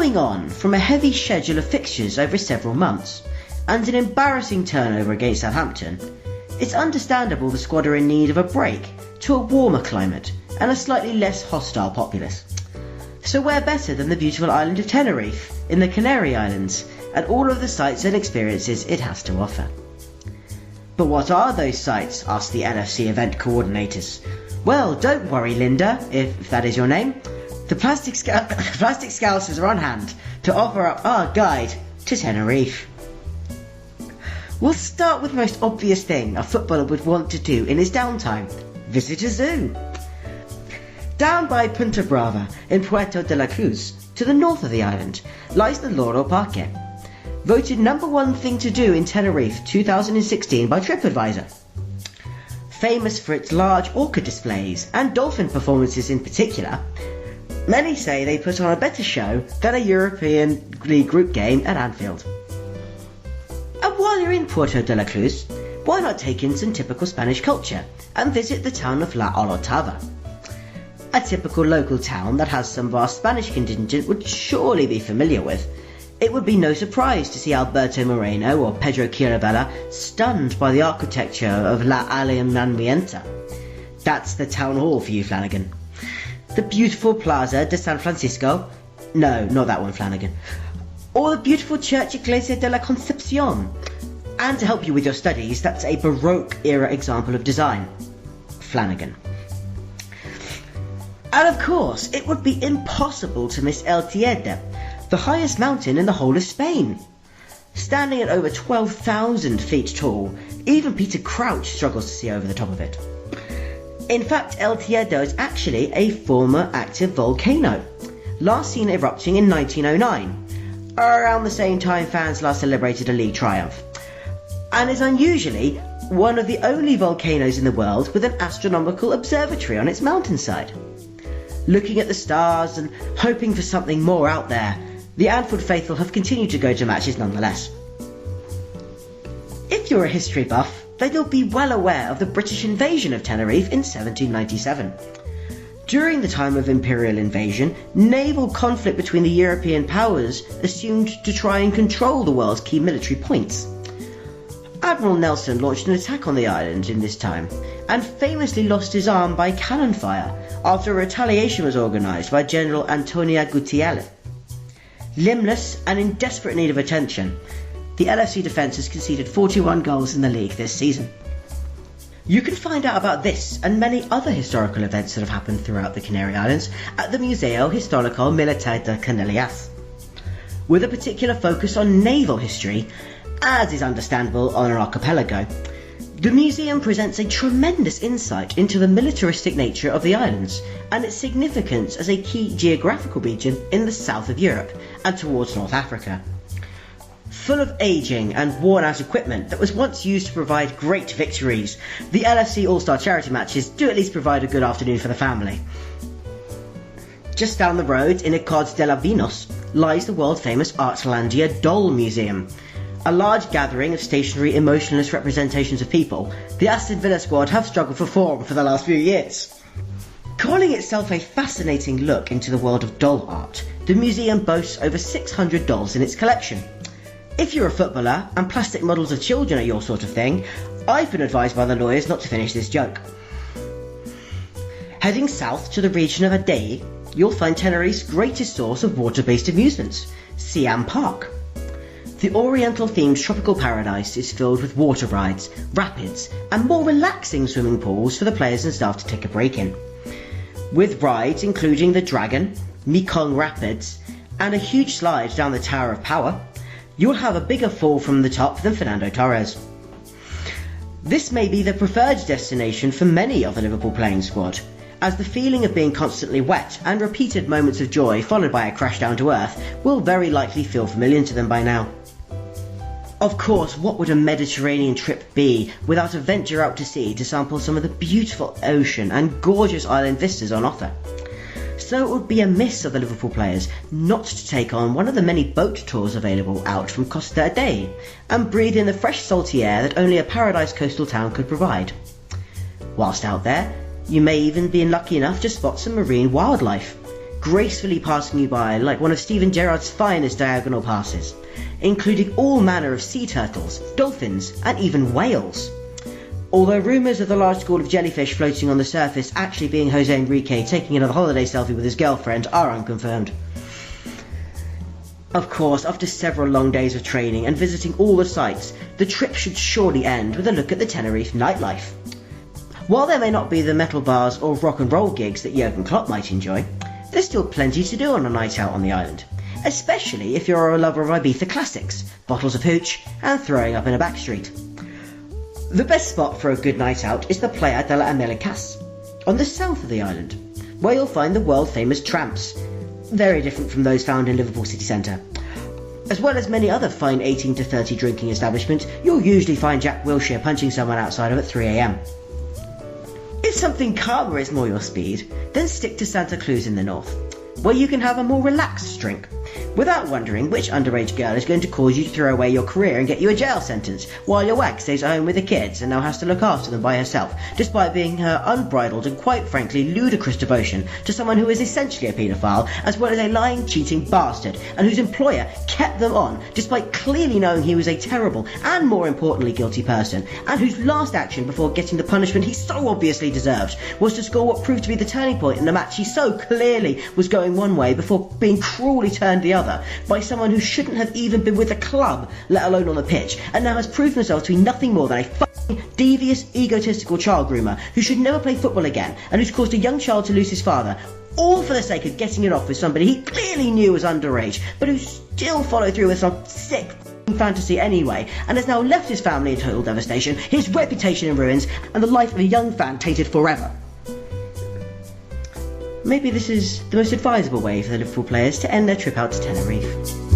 Following on from a heavy schedule of fixtures over several months, and an embarrassing turnover against Southampton, it's understandable the squad are in need of a break to a warmer climate and a slightly less hostile populace. So where better than the beautiful island of Tenerife in the Canary Islands and all of the sights and experiences it has to offer. But what are those sights? Asked the LFC event coordinators. Well, don't worry, Linda, if that is your name. The Plastic Scousers are on hand to offer up our guide to Tenerife. We'll start with the most obvious thing a footballer would want to do in his downtime: visit a zoo. Down by Punta Brava in Puerto de la Cruz, to the north of the island, lies the Loro Parque, voted #1 thing to do in Tenerife 2016 by TripAdvisor. Famous for its large orchid displays and dolphin performances in particular, many say they put on a better show than a European League group game at Anfield. And while you're in Puerto de la Cruz, why not take in some typical Spanish culture and visit the town of La Orotava? A typical local town that has some vast Spanish contingent would surely be familiar with. It would be no surprise to see Alberto Moreno or Pedro Quirabella stunned by the architecture of La Alianamienta. That's the town hall for you, Flanagan. The beautiful Plaza de San Francisco. No, not that one, Flanagan. Or the beautiful Church Iglesia de la Concepcion. And to help you with your studies, that's a Baroque-era example of design. Flanagan. And of course, it would be impossible to miss El Teide, the highest mountain in the whole of Spain. Standing at over 12,000 feet tall, even Peter Crouch struggles to see over the top of it. In fact, El Teide is actually a former active volcano, last seen erupting in 1909, around the same time fans last celebrated a league triumph, and is unusually one of the only volcanoes in the world with an astronomical observatory on its mountainside. Looking at the stars and hoping for something more out there, the Anfield faithful have continued to go to matches nonetheless. If you're a history buff, then you'll be well aware of the British invasion of Tenerife in 1797. During the time of imperial invasion, naval conflict between the European powers assumed to try and control the world's key military points. Admiral Nelson launched an attack on the island in this time, and famously lost his arm by cannon fire after a retaliation was organised by General Antonio Gutiérrez. Limbless and in desperate need of attention, the LFC defence has conceded 41 goals in the league this season. You can find out about this and many other historical events that have happened throughout the Canary Islands at the Museo Histórico Militar de Canarias, with a particular focus on naval history, as is understandable on an archipelago. The museum presents a tremendous insight into the militaristic nature of the islands and its significance as a key geographical region in the south of Europe and towards North Africa. Full of ageing and worn-out equipment that was once used to provide great victories, the LFC All-Star charity matches do at least provide a good afternoon for the family. Just down the road, in Icod de la Vinos, lies the world-famous Artlandia Doll Museum. A large gathering of stationary, emotionless representations of people, the Aston Villa squad have struggled for form for the last few years. Calling itself a fascinating look into the world of doll art, the museum boasts over 600 dolls in its collection. If you're a footballer and plastic models of children are your sort of thing, I've been advised by the lawyers not to finish this joke. Heading south to the region of Adey, you'll find Tenerife's greatest source of water-based amusements, Siam Park. The Oriental-themed tropical paradise is filled with water rides, rapids, and more relaxing swimming pools for the players and staff to take a break in. With rides including the Dragon, Mekong Rapids, and a huge slide down the Tower of Power, you'll have a bigger fall from the top than Fernando Torres. This may be the preferred destination for many of the Liverpool playing squad, as the feeling of being constantly wet and repeated moments of joy followed by a crash down to earth will very likely feel familiar to them by now. Of course, what would a Mediterranean trip be without a venture out to sea to sample some of the beautiful ocean and gorgeous island vistas on offer? So it would be a miss of the Liverpool players not to take on one of the many boat tours available out from Costa Adey and breathe in the fresh salty air that only a paradise coastal town could provide. Whilst out there, you may even be lucky enough to spot some marine wildlife. gracefully passing you by like one of Steven Gerrard's finest diagonal passes, including all manner of sea turtles, dolphins, and even whales. Although rumours of the large school of jellyfish floating on the surface actually being Jose Enrique taking another holiday selfie with his girlfriend are unconfirmed. Of course, after several long days of training and visiting all the sites, the trip should surely end with a look at the Tenerife nightlife. While there may not be the metal bars or rock and roll gigs that Jurgen Klopp might enjoy, there's still plenty to do on a night out on the island, especially if you're a lover of Ibiza classics, bottles of hooch, and throwing up in a backstreet. The best spot for a good night out is the Playa de la Americas, on the south of the island, where you'll find the world-famous tramps, very different from those found in Liverpool city centre. As well as many other fine 18 to 30 drinking establishments, you'll usually find Jack Wilshere punching someone outside of at 3 AM. If something calmer is more your speed, then stick to Santa Cruz in the north, where you can have a more relaxed drink, without wondering which underage girl is going to cause you to throw away your career and get you a jail sentence, while your wag stays at home with the kids and now has to look after them by herself, despite being her unbridled and quite frankly ludicrous devotion to someone who is essentially a paedophile, as well as a lying, cheating bastard, and whose employer kept them on, despite clearly knowing he was a terrible, and more importantly guilty person, and whose last action before getting the punishment he so obviously deserved was to score what proved to be the turning point in a match he so clearly was going one way before being cruelly turned the other by someone who shouldn't have even been with the club, let alone on the pitch, and now has proved himself to be nothing more than a fucking devious, egotistical child groomer who should never play football again, and who's caused a young child to lose his father, all for the sake of getting it off with somebody he clearly knew was underage, but who still followed through with some sick fantasy anyway, and has now left his family in total devastation, his reputation in ruins, and the life of a young fan tainted forever. Maybe this is the most advisable way for the Liverpool players to end their trip out to Tenerife.